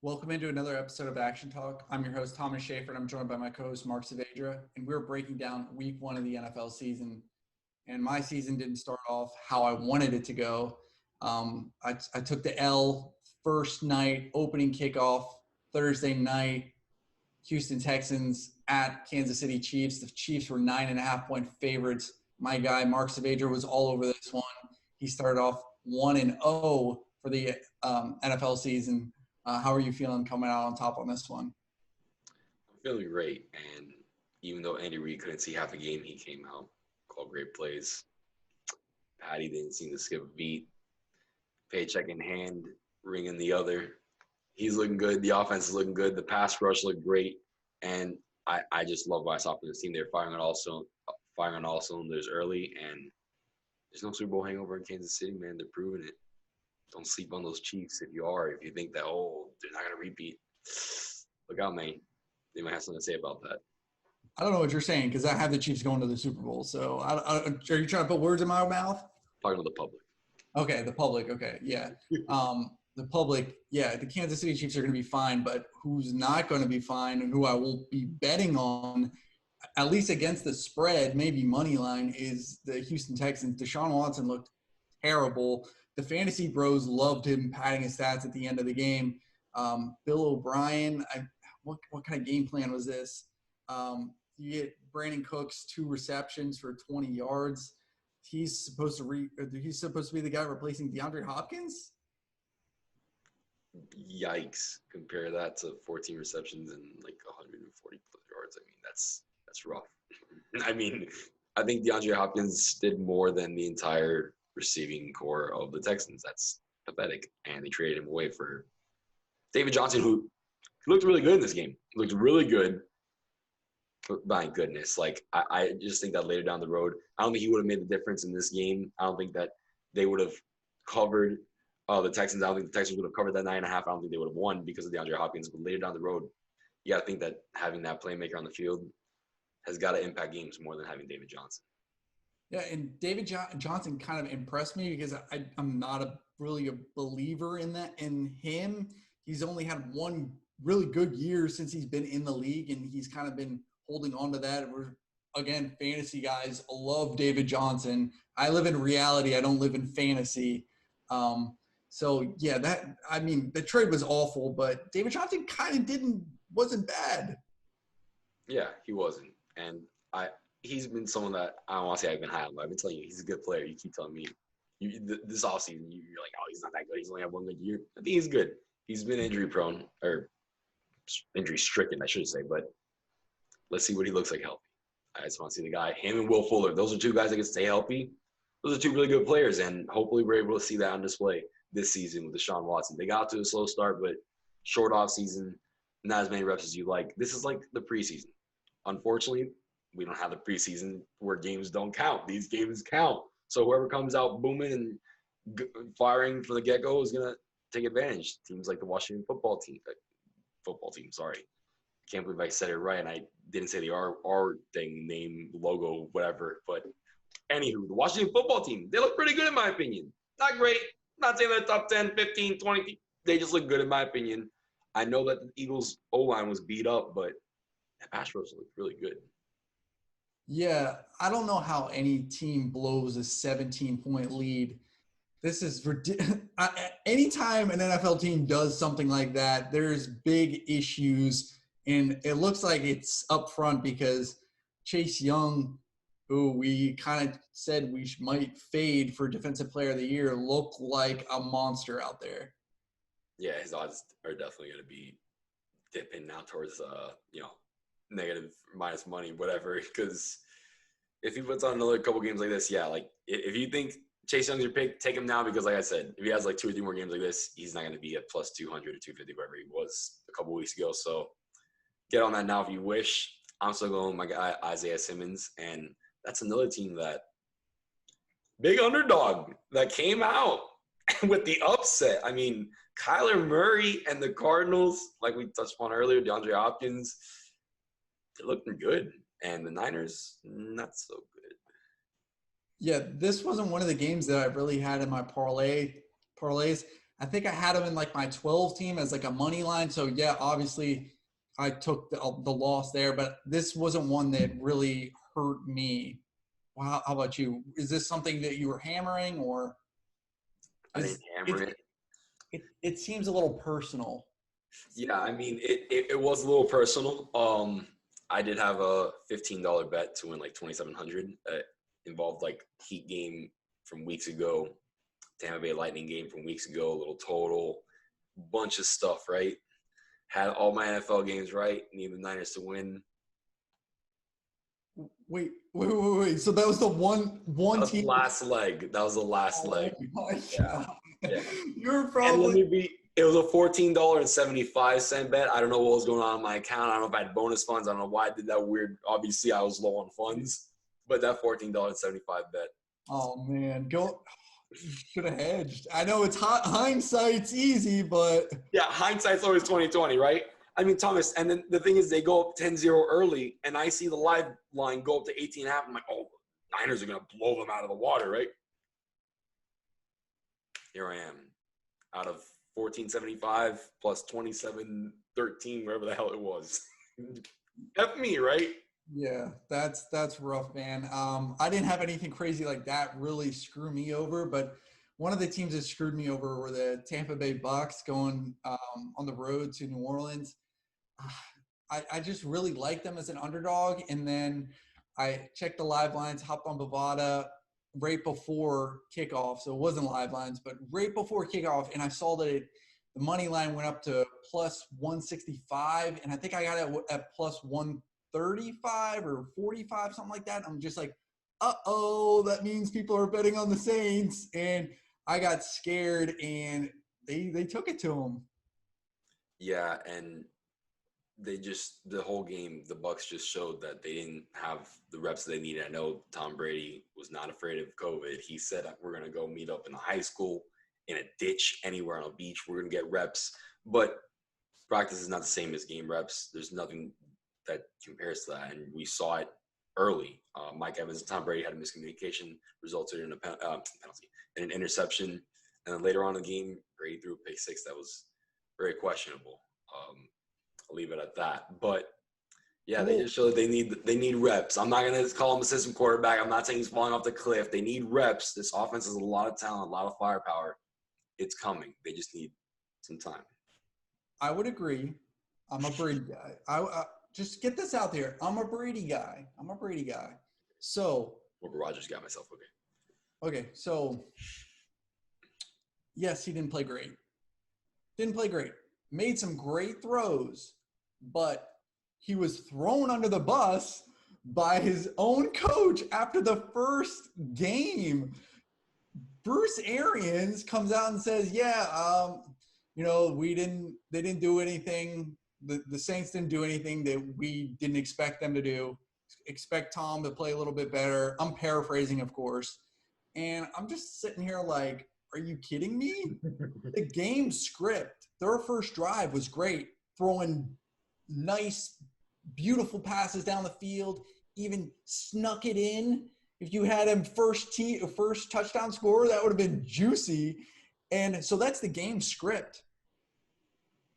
Welcome into another episode of Action Talk. I'm your host, Thomas Shafer, and I'm joined by my co-host, Mark Saavedra, and we're breaking down week one of the NFL season. And my season didn't start off how I wanted it to go. I took the L first night, opening kickoff, Thursday night, Houston Texans at Kansas City Chiefs. The Chiefs were 9.5-point favorites. My guy, Mark Saavedra, was all over this one. He started off 1-0 for the NFL season. How are you feeling coming out on top on this one? I'm feeling great, and even though Andy Reid couldn't see half the game, he came out, called great plays. Patty didn't seem to skip a beat. Paycheck in hand, ring in the other. He's looking good. The offense is looking good. The pass rush looked great, and I just love what I saw from this team. They're firing on all cylinders early, and there's no Super Bowl hangover in Kansas City, man. They're proving it. Don't sleep on those Chiefs if you think that, they're not going to repeat. Look out, man. They might have something to say about that. I don't know what you're saying because I have the Chiefs going to the Super Bowl. So are you trying to put words in my mouth? Talking to the public. Okay, the public. Okay, yeah. The public, yeah, the Kansas City Chiefs are going to be fine, but who's not going to be fine and who I will be betting on, at least against the spread, maybe money line, is the Houston Texans. Deshaun Watson looked terrible. The fantasy bros loved him padding his stats at the end of the game. Bill O'Brien, what kind of game plan was this? You get Brandon Cooks 2 receptions for 20 yards. He's supposed to be the guy replacing DeAndre Hopkins? Yikes. Compare that to 14 receptions and like 140 yards. I mean, that's rough. I mean, I think DeAndre Hopkins did more than the entire receiving core of the Texans. That's pathetic. And they traded him away for David Johnson, who looked really good in this game. Looked really good. But my goodness, I just think that later down the road, I don't think he would have made the difference in this game. I don't think that they would have covered the Texans. I don't think the Texans would have covered that 9.5. I don't think they would have won because of DeAndre Hopkins. But later down the road, you got to think that having that playmaker on the field has got to impact games more than having David Johnson. Yeah, and David Johnson kind of impressed me because I'm not really a believer in him. He's only had one really good year since he's been in the league, and he's kind of been holding on to that. Again, fantasy guys love David Johnson. I live in reality. I don't live in fantasy. So, yeah, the trade was awful, but David Johnson kind of wasn't bad. Yeah, he wasn't. And he's been someone that I don't want to say I've been high on, but I've been telling you he's a good player. You keep telling me this offseason, you're like, he's not that good. He's only had one good year. I think he's good. He's been injury prone or injury stricken, I should say, but let's see what he looks like healthy. I just want to see the guy, him and Will Fuller. Those are two guys that can stay healthy. Those are two really good players, and hopefully we're able to see that on display this season with Deshaun Watson. They got to a slow start, but short off season, not as many reps as you like. This is like the preseason. Unfortunately, we don't have the preseason where games don't count. These games count. So whoever comes out booming and firing from the get-go is going to take advantage. Teams like the Washington football team, sorry. Can't believe I said it right, and I didn't say the R thing, name, logo, whatever. But anywho, the Washington football team, they look pretty good in my opinion. Not great. Not saying they're top 10, 15, 20. They just look good in my opinion. I know that the Eagles' O-line was beat up, but that pass rush looked really good. Yeah, I don't know how any team blows a 17-point lead. This is ridiculous. Anytime an NFL team does something like that, there's big issues, and it looks like it's up front because Chase Young, who we kind of said we might fade for Defensive Player of the Year, looked like a monster out there. Yeah, his odds are definitely going to be dipping now towards negative minus money, whatever. Because if he puts on another couple games like this, if you think Chase Young's your pick, take him now because, like I said, if he has like 2 or 3 more games like this, he's not going to be at plus 200 or 250, wherever he was a couple weeks ago. So get on that now if you wish. I'm still going with my guy, Isaiah Simmons, and that's another team that big underdog that came out with the upset. I mean, Kyler Murray and the Cardinals, like we touched on earlier, DeAndre Hopkins, they're looking good. And the Niners, not so good. Yeah, this wasn't one of the games that I really had in my parlays. I think I had them in like my 12 team as like a money line. So yeah, obviously I took the loss there, but this wasn't one that really hurt me. Wow, how about you? Is this something that you were hammering, or I didn't is hammer it. it seems a little personal? Yeah, I mean, it was a little personal. I did have a $15 bet to win like 2,700. Involved like Heat game from weeks ago, Tampa Bay Lightning game from weeks ago, a little total, bunch of stuff, right? Had all my NFL games right, need the Niners to win. Wait. So that was the one That was the team. last leg. That was the last Oh leg. my Yeah, god! yeah. You're And let probably me be. It was a $14.75 bet. I don't know what was going on in my account. I don't know if I had bonus funds. I don't know why I did that weird. Obviously, I was low on funds, but that $14.75 bet. oh man, go. You should have hedged. I know it's hot. Hindsight's easy, but Yeah, hindsight's always 2020, right? I mean, Thomas, and then the thing is they go up 10-0 early, and I see the live line go up to 18.5. I'm like, oh, Niners are going to blow them out of the water, right? Here I am, out of 14.75 plus 27.13, wherever the hell it was. F me, right? yeah, that's rough, man. I didn't have anything crazy like that really screw me over, but one of the teams that screwed me over were the Tampa Bay Bucks going on the road to New Orleans. I just really liked them as an underdog, and then I checked the live lines, hopped on Bovada right before kickoff, so it wasn't live lines, but right before kickoff, and I saw that the money line went up to plus 165, and I think I got it at plus 135 or 45, something like that. I'm just like, uh-oh, that means people are betting on the Saints, and I got scared, and they took it to them. Yeah, and the whole game, the Bucks just showed that they didn't have the reps they needed. I know Tom Brady was not afraid of COVID. He said, we're going to go meet up in a high school, in a ditch, anywhere on a beach. We're going to get reps. But practice is not the same as game reps. There's nothing that compares to that. And we saw it early. Mike Evans and Tom Brady had a miscommunication, resulted in a penalty, in an interception. And then later on in the game, Brady threw a pick six that was very questionable. I'll leave it at that. But yeah, they just show that they need reps. I'm not gonna call him a system quarterback. I'm not saying he's falling off the cliff. They need reps. This offense has a lot of talent, a lot of firepower. It's coming. They just need some time. I would agree. I'm a Brady guy. I just get this out there. I'm a Brady guy. So Over Rogers got myself okay. So yes, he didn't play great. Made some great throws, but he was thrown under the bus by his own coach after the first game. Bruce Arians comes out and says, "Yeah, they didn't do anything. The Saints didn't do anything that we didn't expect them to do. Expect Tom to play a little bit better." I'm paraphrasing, of course. And I'm just sitting here like, are you kidding me? The game script, their first drive was great, throwing nice, beautiful passes down the field, even snuck it in. If you had him first touchdown scorer, that would have been juicy. And so that's the game script.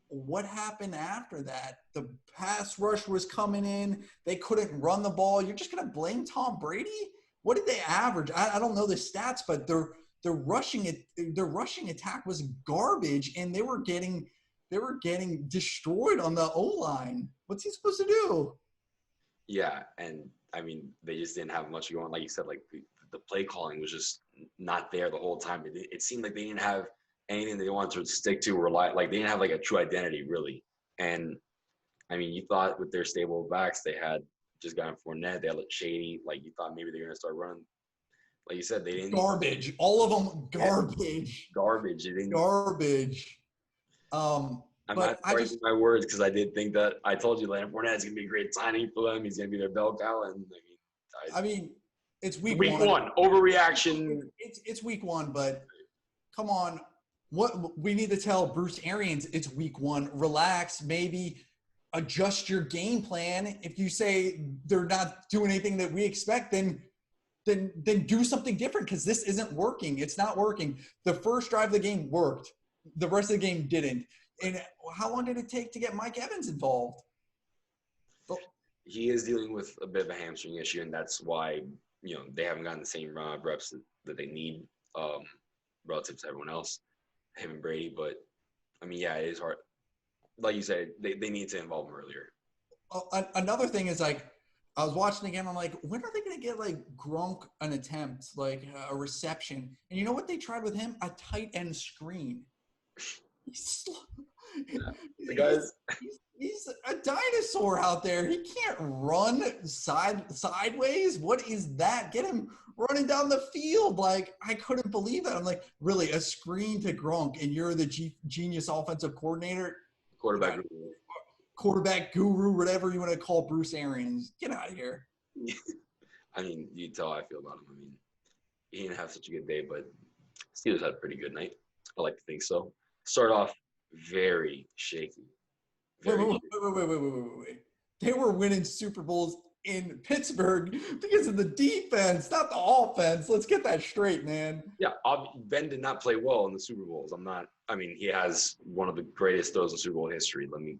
What happened after that? The pass rush was coming in. They couldn't run the ball. You're just going to blame Tom Brady? What did they average? I don't know the stats, but their rushing attack was garbage, and they were getting destroyed on the O-line. What's he supposed to do? Yeah, and I mean, they just didn't have much going. Like you said, like the play calling was just not there the whole time. It seemed like they didn't have anything they wanted to stick to or like they didn't have like a true identity really. And I mean, you thought with their stable backs, they had just gotten Fournette, they had Shady. Like you thought maybe they were gonna start running. Like you said, they didn't. Garbage. All of them garbage. Yeah, garbage. They didn't. Garbage. I'm But not breaking my words because I did think that I told you Leonard Fournette is gonna be a great signing for them. He's gonna be their bell cow, and I mean, it's week one. Overreaction. It's week one, but come on. What we need to tell Bruce Arians, it's week one. Relax, maybe adjust your game plan. If you say they're not doing anything that we expect, then do something different because this isn't working. It's not working. The first drive of the game worked. the rest of the game didn't. And how long did it take to get Mike Evans involved? He is dealing with a bit of a hamstring issue, and that's why they haven't gotten the same amount of reps that they need relative to everyone else, him and Brady. But I mean, yeah, it is hard. Like you said, they need to involve him earlier. Another thing is like I was watching the game. I'm like, when are they going to get like Gronk an attempt, like a reception? And you know what they tried with him? A tight end screen. The guys, he's a dinosaur out there. He can't run sideways. What is that? Get him running down the field. Like, I couldn't believe that. I'm like, really, a screen to Gronk, and you're the genius offensive coordinator? Quarterback guru, whatever you want to call Bruce Arians. Get out of here. I mean, you tell how I feel about him. I mean, he didn't have such a good day, but Steelers had a pretty good night. I like to think so. Start off very shaky. Wait. They were winning Super Bowls in Pittsburgh because of the defense, not the offense. Let's get that straight, man. Yeah, Ben did not play well in the Super Bowls. He has one of the greatest throws in Super Bowl history. Let me,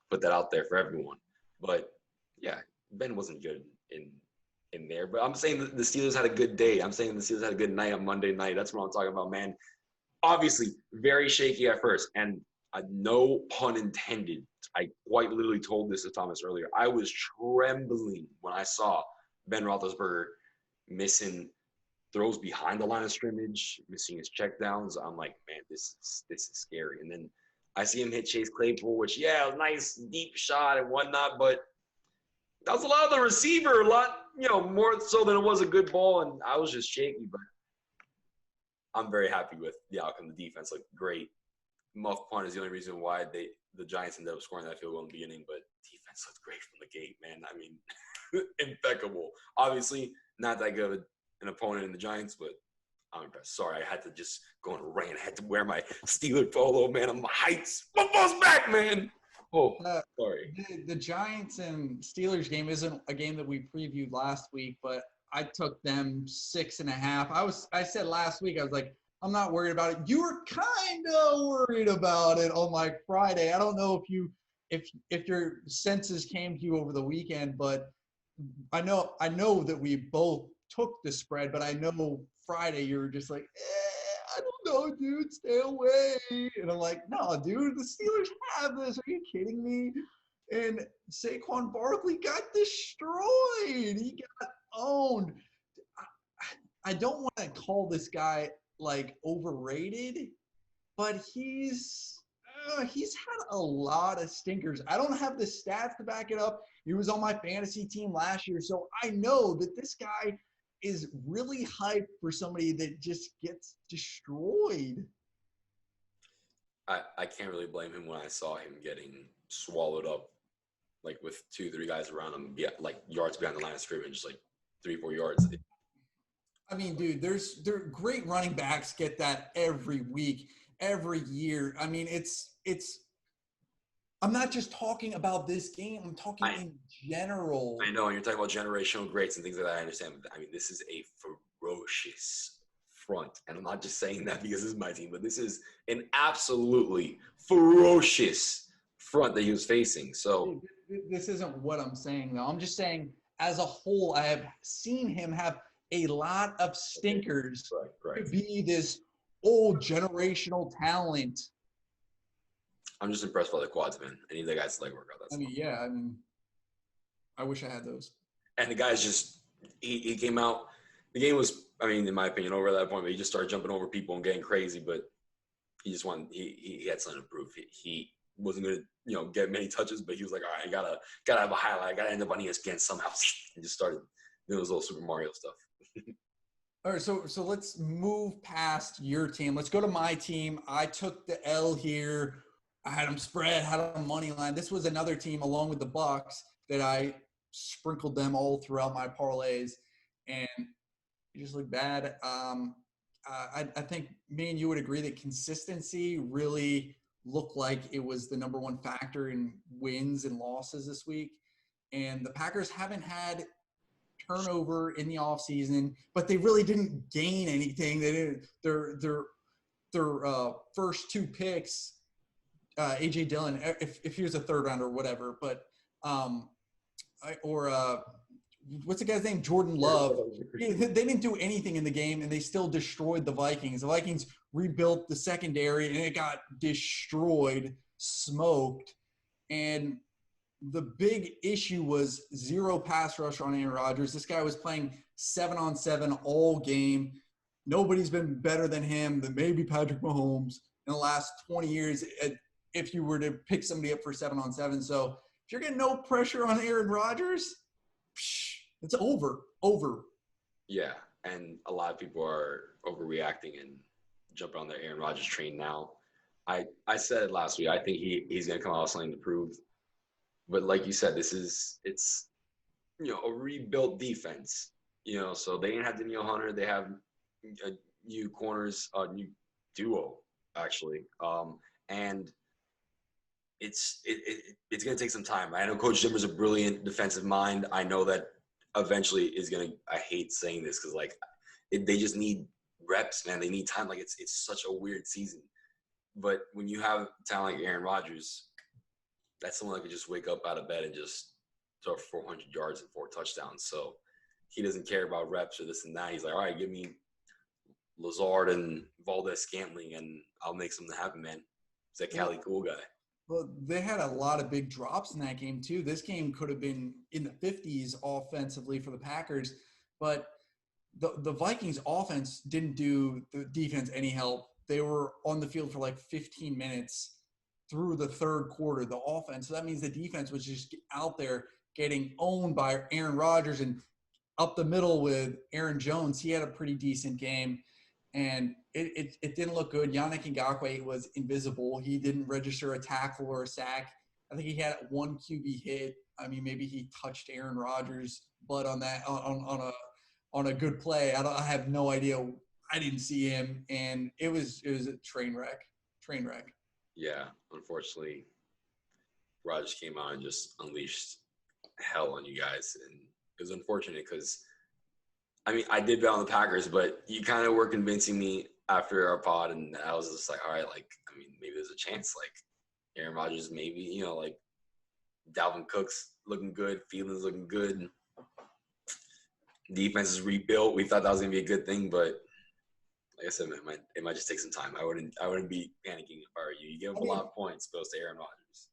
put that out there for everyone. But yeah, Ben wasn't good in there. But I'm saying that the Steelers had a good day. I'm saying the Steelers had a good night on Monday night. That's what I'm talking about, man. Obviously, very shaky at first, and no pun intended. I quite literally told this to Thomas earlier. I was trembling when I saw Ben Roethlisberger missing throws behind the line of scrimmage, missing his checkdowns. I'm like, man, this is scary. And then I see him hit Chase Claypool, which, yeah, nice deep shot and whatnot, but that was a lot of the receiver, a lot, more so than it was a good ball, and I was just shaky, but I'm very happy with the outcome. The defense looked great. Muff punt is the only reason why the Giants ended up scoring that field goal in the beginning, but defense looked great from the gate, man. I mean, impeccable. Obviously, not that good of an opponent in the Giants, but I'm impressed. Sorry, I had to just go on a rant. I had to wear my Steeler polo, man. I'm heights. Football's back, man. Oh, sorry. The Giants and Steelers game isn't a game that we previewed last week, but I took them 6.5. I said last week, I was like, I'm not worried about it. You were kind of worried about it on like Friday. I don't know if your senses came to you over the weekend, but I know that we both took the spread, but I know Friday you were just like, I don't know, dude, stay away. And I'm like, no, dude, the Steelers have this. Are you kidding me? And Saquon Barkley got destroyed. He got owned. I don't want to call this guy like overrated, but he's had a lot of stinkers. I don't have the stats to back it up. He was on my fantasy team last year, so I know that this guy is really hyped for somebody that just gets destroyed. I can't really blame him when I saw him getting swallowed up, like with 2-3 guys around him, like yards behind the line of scrimmage, like 3-4 yards. I mean, dude, there great running backs get that every week, every year. I mean, it's. I'm not just talking about this game. I'm talking in general. I know, and you're talking about generational greats and things like that. I understand. But, I mean, this is a ferocious front, and I'm not just saying that because this is my team, but this is an absolutely ferocious front that he was facing. So this isn't what I'm saying, though. I'm just saying, as a whole, I have seen him have a lot of stinkers to be this old generational talent. I'm just impressed by the quads, man. I need that guy's leg workout. I wish I had those. And the guy's just he came out. The game was, in my opinion, over at that point, but he just started jumping over people and getting crazy. But he just wanted he had something to prove. He wasn't going to get many touches, but he was like, all right, I gotta have a highlight. I gotta end up on ESPN somehow. And just started doing those little Super Mario stuff. All right, so let's move past your team. Let's go to my team. I took the L here. I had them spread, had them money line. This was another team along with the Bucks that I sprinkled them all throughout my parlays, and it just looked bad. I think me and you would agree that consistency really looked like it was the number one factor in wins and losses this week. And the Packers haven't had turnover in the offseason, but they really didn't gain anything. They didn't. their first two picks, AJ Dillon, if he was a third rounder or whatever, but or what's the guy's name? Jordan Love. They didn't do anything in the game, and they still destroyed the Vikings. The Vikings rebuilt the secondary, and it got destroyed, smoked. And the big issue was zero pass rush on Aaron Rodgers. This guy was playing 7-on-7 all game. Nobody's been better than him, than maybe Patrick Mahomes in the last 20 years if you were to pick somebody up for 7-on-7. So if you're getting no pressure on Aaron Rodgers, it's over. Yeah, and a lot of people are overreacting and jumping on the Aaron Rodgers train now. I said it last week. I think he's going to come out with something to prove. But like you said, it's a rebuilt defense. So they didn't have Danielle Hunter. They have new corners, new duo actually, and it's going to take some time. I know Coach Zimmer's a brilliant defensive mind. I know that eventually is going to. I hate saying this because they just need reps, man. They need time. Like it's such a weird season. But when you have talent like Aaron Rodgers, that's someone that could just wake up out of bed and just throw 400 yards and 4 touchdowns. So he doesn't care about reps or this and that. He's like, all right, give me Lazard and Valdez-Scantling, and I'll make something happen, man. He's that Cali cool guy. Well, they had a lot of big drops in that game, too. This game could have been in the 50s offensively for the Packers, but the Vikings offense didn't do the defense any help. They were on the field for like 15 minutes through the third quarter, the offense. So that means the defense was just out there getting owned by Aaron Rodgers, and up the middle with Aaron Jones. He had a pretty decent game, and it didn't look good. Yannick Ngakoue was invisible. He didn't register a tackle or a sack. I think he had one QB hit. I mean, maybe he touched Aaron Rodgers' butt on that on a good play. I have no idea. I didn't see him, and it was a train wreck. Yeah, unfortunately, Rodgers came out and just unleashed hell on you guys, and it was unfortunate because, I mean, I did bet on the Packers, but you kind of were convincing me after our pod, and I was just like, all right, maybe there's a chance, Aaron Rodgers, maybe, Dalvin Cook's looking good, Thielens looking good, defense is rebuilt. We thought that was gonna be a good thing, but like I said, it might just take some time. I wouldn't be panicking if I were you. You give up a lot of points, supposed to Aaron Rodgers.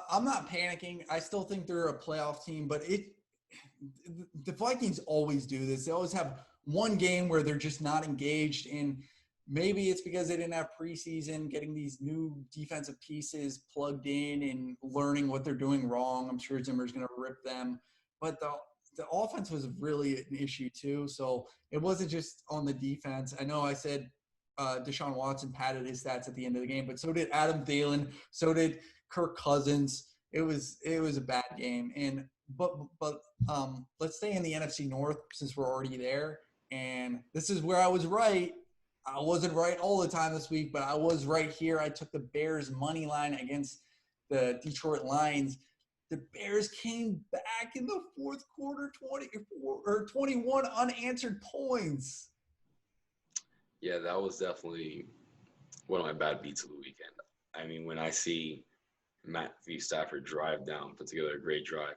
I'm not panicking. I still think they're a playoff team, but the Vikings always do this. They always have one game where they're just not engaged, and maybe it's because they didn't have preseason, getting these new defensive pieces plugged in and learning what they're doing wrong. I'm sure Zimmer's going to rip them, but the offense was really an issue too. So it wasn't just on the defense. I know I said Deshaun Watson padded his stats at the end of the game, but so did Adam Thielen, so did Kirk Cousins. It was a bad game. And but let's stay in the NFC North since we're already there. And this is where I was right. I wasn't right all the time this week, but I was right here. I took the Bears money line against the Detroit Lions. The Bears came back in the fourth quarter, 21 unanswered points. Yeah, that was definitely one of my bad beats of the weekend. I mean, when I see Matthew Stafford drive down, put together a great drive,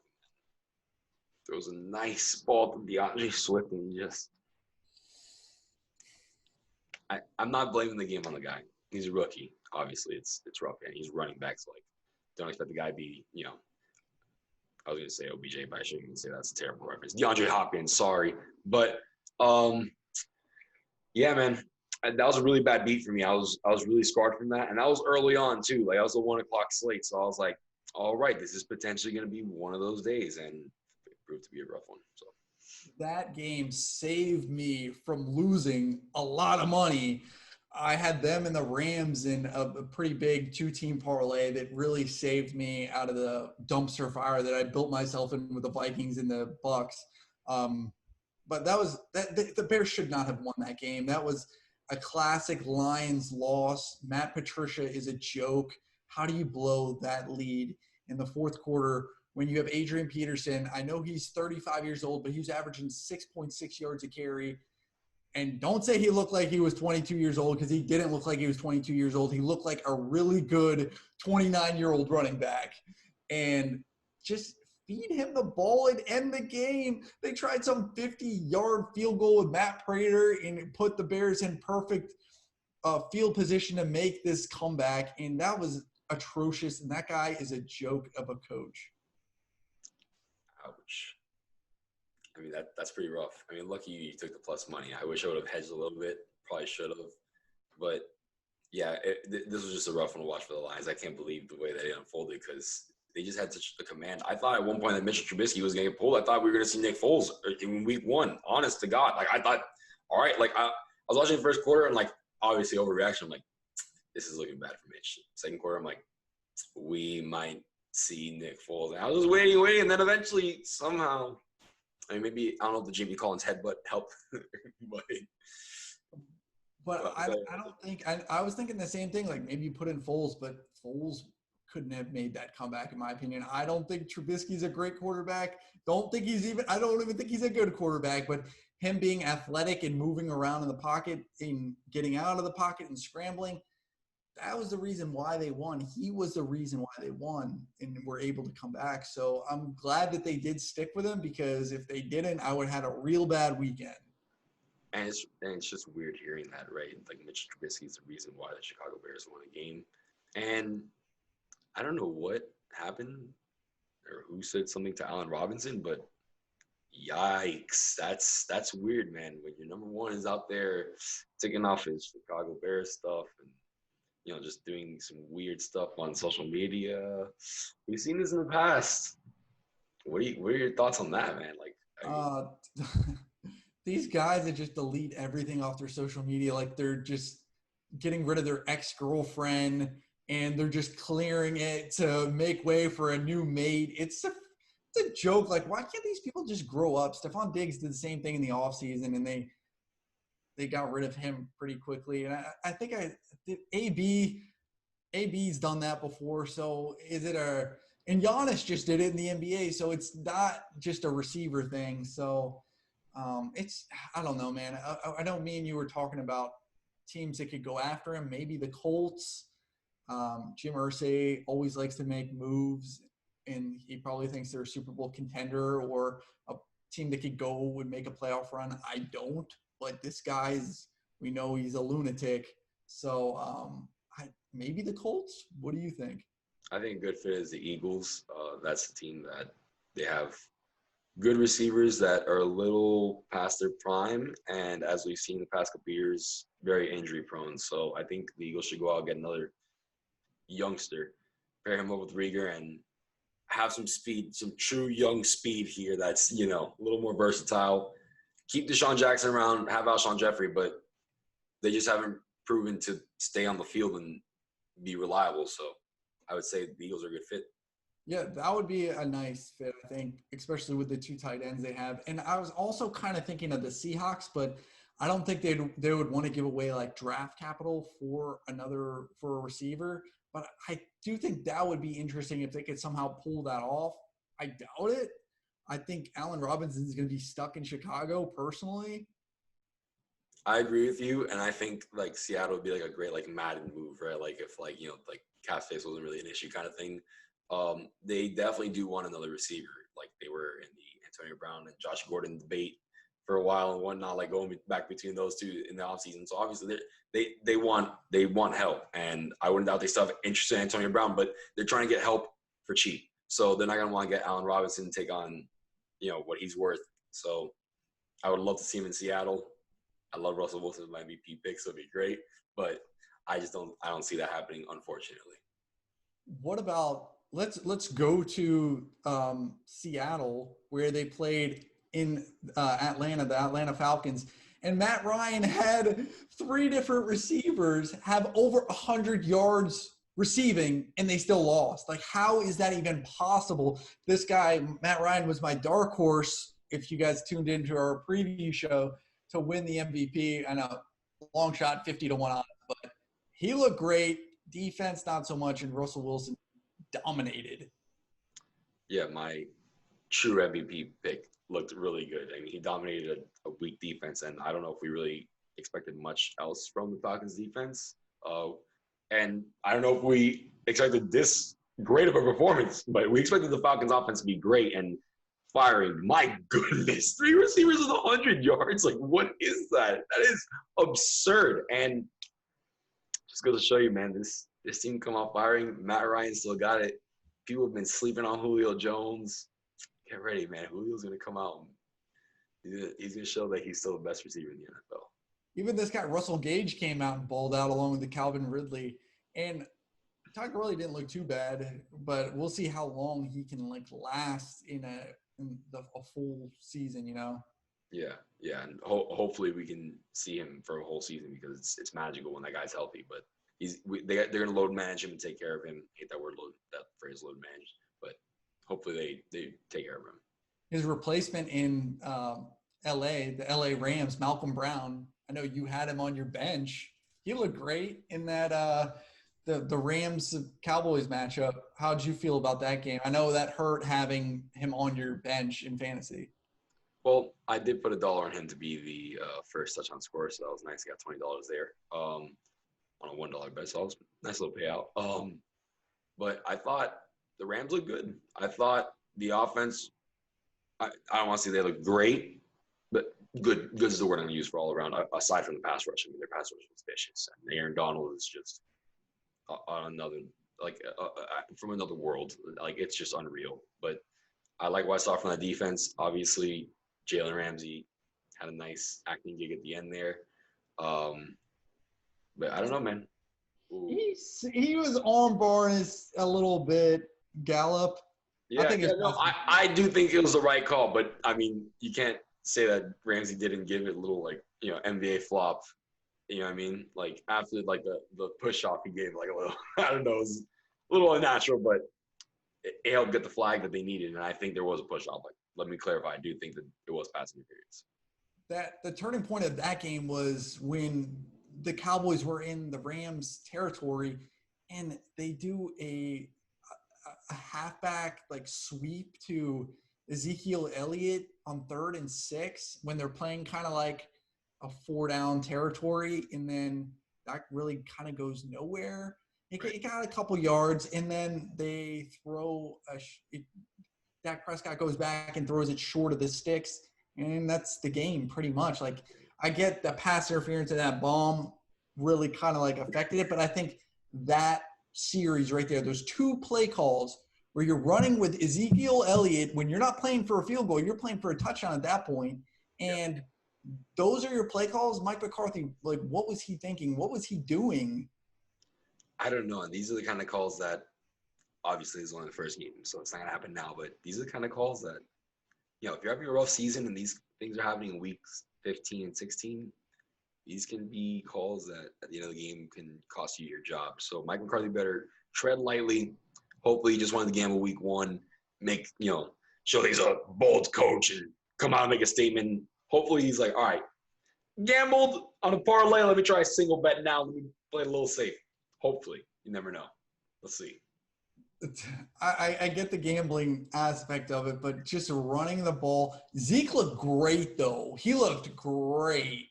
there was a nice ball to DeAndre Swift, and just I'm not blaming the game on the guy. He's a rookie. Obviously, it's rough, and he's running back, so don't expect the guy to be, I was going to say OBJ, but I shouldn't even say that's a terrible reference. DeAndre Hopkins, sorry. But, yeah, man, that was a really bad beat for me. I was really scarred from that. And that was early on, too. I was a 1 o'clock slate. So I was like, all right, this is potentially going to be one of those days. And it proved to be a rough one. So that game saved me from losing a lot of money. I had them and the Rams in a pretty big 2-team parlay that really saved me out of the dumpster fire that I built myself in with the Vikings and the Bucks. But the Bears should not have won that game. That was a classic Lions loss. Matt Patricia is a joke. How do you blow that lead in the fourth quarter when you have Adrian Peterson? I know he's 35 years old, but he was averaging 6.6 yards a carry. And don't say he looked like he was 22 years old, because he didn't look like he was 22 years old. He looked like a really good 29-year-old running back. And just feed him the ball and end the game. They tried some 50-yard field goal with Matt Prater and put the Bears in perfect field position to make this comeback. And that was atrocious. And that guy is a joke of a coach. Ouch. I mean, that's pretty rough. I mean, lucky you took the plus money. I wish I would have hedged a little bit. Probably should have. But, yeah, this was just a rough one to watch for the Lions. I can't believe the way that it unfolded because they just had such a command. I thought at one point that Mitchell Trubisky was going to get pulled. I thought we were going to see Nick Foles in week one. Honest to God. Like, I thought, all right. Like, I was watching the first quarter and, like, obviously overreaction. I'm like, this is looking bad for Mitch. Second quarter, I'm like, we might see Nick Foles. And I was waiting. And then eventually, somehow – I mean, maybe I don't know if the Jamie Collins headbutt helped, but I don't think I was thinking the same thing. Like maybe you put in Foles, but Foles couldn't have made that comeback, in my opinion. I don't think Trubisky's a great quarterback. I don't even think he's a good quarterback. But him being athletic and moving around in the pocket and getting out of the pocket and scrambling, that was the reason why they won. He was the reason why they won and were able to come back. So I'm glad that they did stick with him, because if they didn't, I would have had a real bad weekend. And it's just weird hearing that, right? Like Mitch Trubisky is the reason why the Chicago Bears won a game. And I don't know what happened or who said something to Allen Robinson, but yikes, that's weird, man. When your number one is out there taking off his Chicago Bears stuff and just doing some weird stuff on social media. We've seen this in the past. What are your thoughts on that, man? Like, these guys that just delete everything off their social media, like they're just getting rid of their ex-girlfriend and they're just clearing it to make way for a new mate. It's a joke. Like, why can't these people just grow up? Stephon Diggs did the same thing in the offseason, and they got rid of him pretty quickly. And I think AB's done that before. So and Giannis just did it in the NBA. So it's not just a receiver thing. So I don't know, man. I know me and you were talking about teams that could go after him. Maybe the Colts. Jim Irsay always likes to make moves, and he probably thinks they're a Super Bowl contender or a team that would make a playoff run. I don't. But this we know he's a lunatic. So maybe the Colts. What do you think? I think a good fit is the Eagles. That's the team that they have good receivers that are a little past their prime. And as we've seen the past couple of years, very injury prone. So I think the Eagles should go out and get another youngster, pair him up with Rieger, and have some speed, some true young speed here that's, a little more versatile. Keep Deshaun Jackson around, have Alshon Jeffrey, but they just haven't proven to stay on the field and be reliable. So I would say the Eagles are a good fit. Yeah, that would be a nice fit, I think, especially with the two tight ends they have. And I was also kind of thinking of the Seahawks, but I don't think they would want to give away like draft capital for a receiver. But I do think that would be interesting if they could somehow pull that off. I doubt it. I think Allen Robinson is going to be stuck in Chicago personally. I agree with you, and I think like Seattle would be like a great like Madden move, right? Like if like like cap space wasn't really an issue kind of thing. They definitely do want another receiver. Like they were in the Antonio Brown and Josh Gordon debate for a while and whatnot, like going back between those two in the offseason. So obviously they want help, and I wouldn't doubt they still have interest in Antonio Brown, but they're trying to get help for cheap. So they're not going to want to get Allen Robinson to take on what he's worth. So I would love to see him in Seattle. I love Russell Wilson as my MVP pick, so it'd be great. But I don't see that happening, unfortunately. What about let's go to Seattle, where they played in Atlanta, the Atlanta Falcons, and Matt Ryan had 3 different receivers have over 100 yards receiving, and they still lost. Like, how is that even possible? This guy, Matt Ryan, was my dark horse, if you guys tuned into our preview show, to win the MVP. I know, long shot, 50-1 on it, but he looked great. Defense, not so much, and Russell Wilson dominated. Yeah, my true MVP pick, looked really good. I mean, he dominated a weak defense, and I don't know if we really expected much else from the Falcons defense. And I don't know if we expected this great of a performance, but we expected the Falcons offense to be great and firing. My goodness, 3 receivers with 100 yards. Like, what is that? That is absurd. And just goes to show you, man, this team come out firing. Matt Ryan still got it. People have been sleeping on Julio Jones. Get ready, man. Julio's going to come out. He's going to show that he's still the best receiver in the NFL. Even this guy, Russell Gage, came out and balled out along with the Calvin Ridley. And Tucker really didn't look too bad, but we'll see how long he can last in a full season, you know? Yeah, and hopefully we can see him for a whole season because it's magical when that guy's healthy. But they're going to load manage him and take care of him. I hate that word, that phrase, load manage. But hopefully they take care of him. His replacement in L.A., the L.A. Rams, Malcolm Brown. I know you had him on your bench. He looked great in that the Rams Cowboys matchup. How'd you feel about that game? I know that hurt having him on your bench in fantasy. Well, I did put $1 on him to be the first touchdown scorer, so that was nice. I got $20 there on a $1 bet, so that was a nice little payout. But I thought the Rams looked good. I thought the offense, I don't want to say they looked great, but good is the word I'm going to use for all around, aside from the pass rush. I mean, their pass rush was vicious. And Aaron Donald is just on another, from another world. Like, it's just unreal. But I like what I saw from that defense. Obviously, Jalen Ramsey had a nice acting gig at the end there. But I don't know, man. He was armbarring a little bit, Gallup. Yeah, I do think it was the right call, but I mean, you can't say that Ramsey didn't give it a little NBA flop. You know what I mean? Like, after the push off, he gave a little. I don't know, it was a little unnatural, but it helped get the flag that they needed, and I think there was a push off. Let me clarify, I do think that it was pass interference. The turning point of that game was when the Cowboys were in the Rams territory, and they do a halfback sweep to Ezekiel Elliott on 3rd and 6 when they're playing kind of like a 4-down territory, and then that really kind of goes nowhere. It got a couple yards, and then they throw Dak Prescott goes back and throws it short of the sticks, and that's the game pretty much. I get the pass interference of that bomb really kind of affected it, but I think that series right there, those 2 play calls where you're running with Ezekiel Elliott when you're not playing for a field goal, you're playing for a touchdown at that point, and those are your play calls. Mike McCarthy, what was he thinking? What was he doing? I don't know. And these are the kind of calls that obviously is only the first game, so it's not going to happen now. But these are the kind of calls that, if you're having a rough season and these things are happening in weeks 15 and 16, these can be calls that at the end of the game can cost you your job. So Mike McCarthy better tread lightly. Hopefully he just won the game of week 1, show that he's a bold coach and come out and make a statement. Hopefully he's like, all right, gambled on a parlay. Let me try a single bet now. Let me play a little safe. Hopefully. You never know. Let's see. I get the gambling aspect of it, but just running the ball. Zeke looked great, though. He looked great.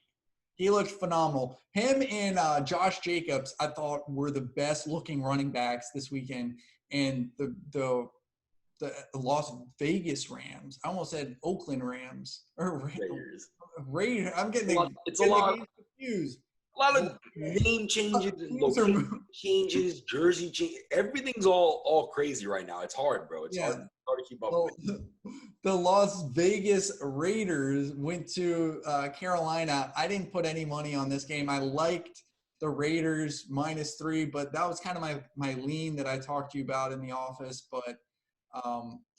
He looked phenomenal. Him and Josh Jacobs, I thought, were the best-looking running backs this weekend. And the Las Vegas Rams, I almost said Oakland Rams. Or Raiders. I'm getting a lot confused. A lot of name changes, changes, jersey change. Everything's all crazy right now. It's hard, bro. It's hard to keep up with. The Las Vegas Raiders went to Carolina. I didn't put any money on this game. I liked the Raiders -3, but that was kind of my lean that I talked to you about in the office. But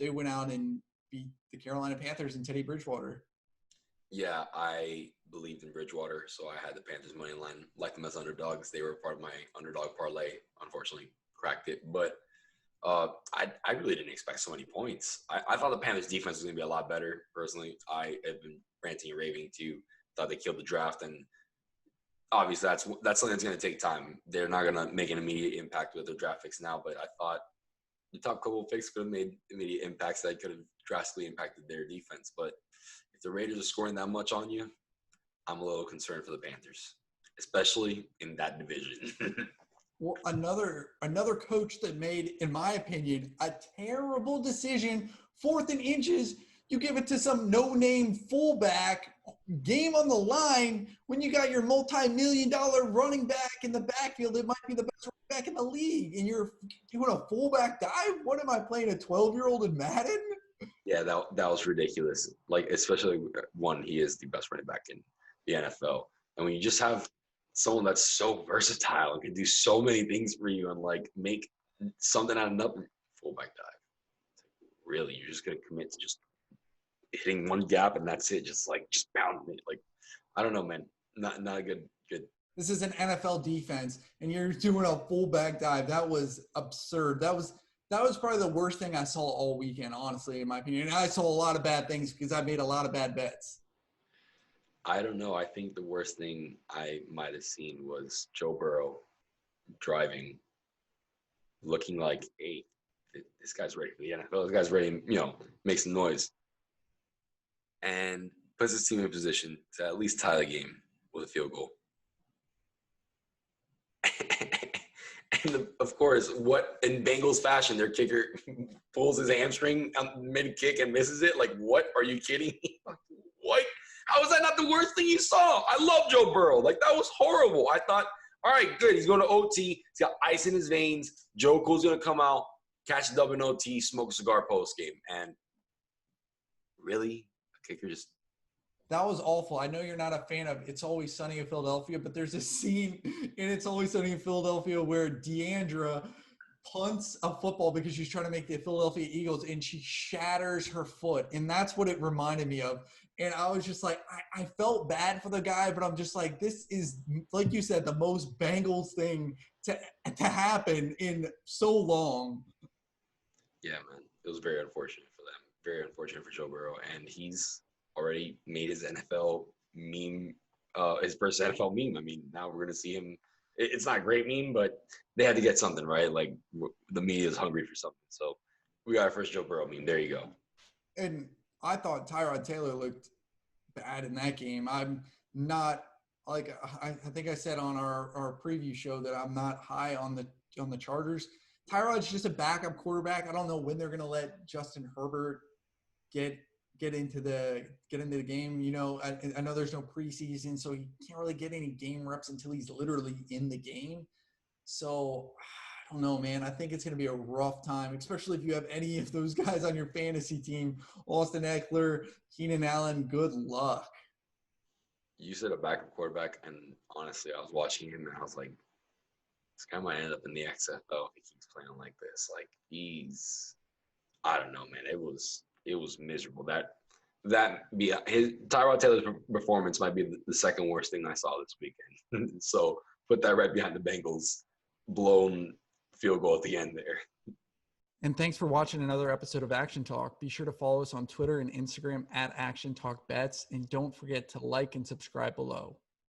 they went out and beat the Carolina Panthers and Teddy Bridgewater. Yeah, I believed in Bridgewater, so I had the Panthers money line, like them as underdogs. They were part of my underdog parlay. Unfortunately, cracked it, but I really didn't expect so many points. I thought the Panthers defense was going to be a lot better. Personally, I have been ranting and raving too. Thought they killed the draft, and obviously that's something that's going to take time. They're not going to make an immediate impact with their draft picks now, but I thought the top couple of picks could have made immediate impacts that could have drastically impacted their defense. But if the Raiders are scoring that much on you, I'm a little concerned for the Panthers, especially in that division. Well, another coach that made, in my opinion, a terrible decision. 4th and inches, you give it to some no-name fullback, game on the line, when you got your multi-million-dollar running back in the backfield. It might be the best running back in the league, and you're doing a fullback dive? What am I playing, a 12-year-old in Madden? Yeah, that was ridiculous. Like, especially one, he is the best running back in the NFL. And when you just have someone that's so versatile and can do so many things for you and like make something out of nothing, fullback dive. Really, you're just gonna commit to just hitting one gap and that's it. Just pounding it. Like, I don't know, man. Not a good. This is an NFL defense, and you're doing a fullback dive. That was absurd. That was probably the worst thing I saw all weekend, honestly, in my opinion. And I saw a lot of bad things because I made a lot of bad bets. I don't know. I think the worst thing I might have seen was Joe Burrow driving, looking like, hey, this guy's ready for the NFL. This guy's ready, make some noise. And puts his team in position to at least tie the game with a field goal. And of course, what in Bengals fashion, their kicker pulls his hamstring mid-kick and misses it. Like, what? Are you kidding me? What? How is that not the worst thing you saw? I love Joe Burrow. Like, that was horrible. I thought, all right, good. He's going to OT. He's got ice in his veins. Joe Cool's going to come out, catch a dub in OT, smoke a cigar post game. And really, a kicker just. That was awful. I know you're not a fan of It's Always Sunny in Philadelphia, but there's a scene in It's Always Sunny in Philadelphia where Deandra punts a football because she's trying to make the Philadelphia Eagles, and she shatters her foot. And that's what it reminded me of. And I was just like, I felt bad for the guy, but I'm just like, this is, like you said, the most Bengals thing to happen in so long. Yeah, man. It was very unfortunate for them. Very unfortunate for Joe Burrow. And he's already made his NFL meme, his first NFL meme. I mean, now we're going to see him. It's not a great meme, but they had to get something, right? Like, the media is hungry for something. So we got our first Joe Burrow meme. There you go. And I thought Tyrod Taylor looked bad in that game. I'm not, like, I think I said on our preview show that I'm not high on the Chargers. Tyrod's just a backup quarterback. I don't know when they're going to let Justin Herbert get into the game. I know there's no preseason, so he can't really get any game reps until he's literally in the game. So I don't know, man. I think it's going to be a rough time, especially if you have any of those guys on your fantasy team. Austin Eckler, Keenan Allen, good luck. You said a backup quarterback, and honestly, I was watching him, and I was like, this guy might end up in the XFL if he keeps playing like this. Like, I don't know, man. It was miserable. Tyrod Taylor's performance might be the second worst thing I saw this weekend. So put that right behind the Bengals' blown field goal at the end there. And thanks for watching another episode of Action Talk. Be sure to follow us on Twitter and Instagram @Action Talk Bets, and don't forget to like and subscribe below.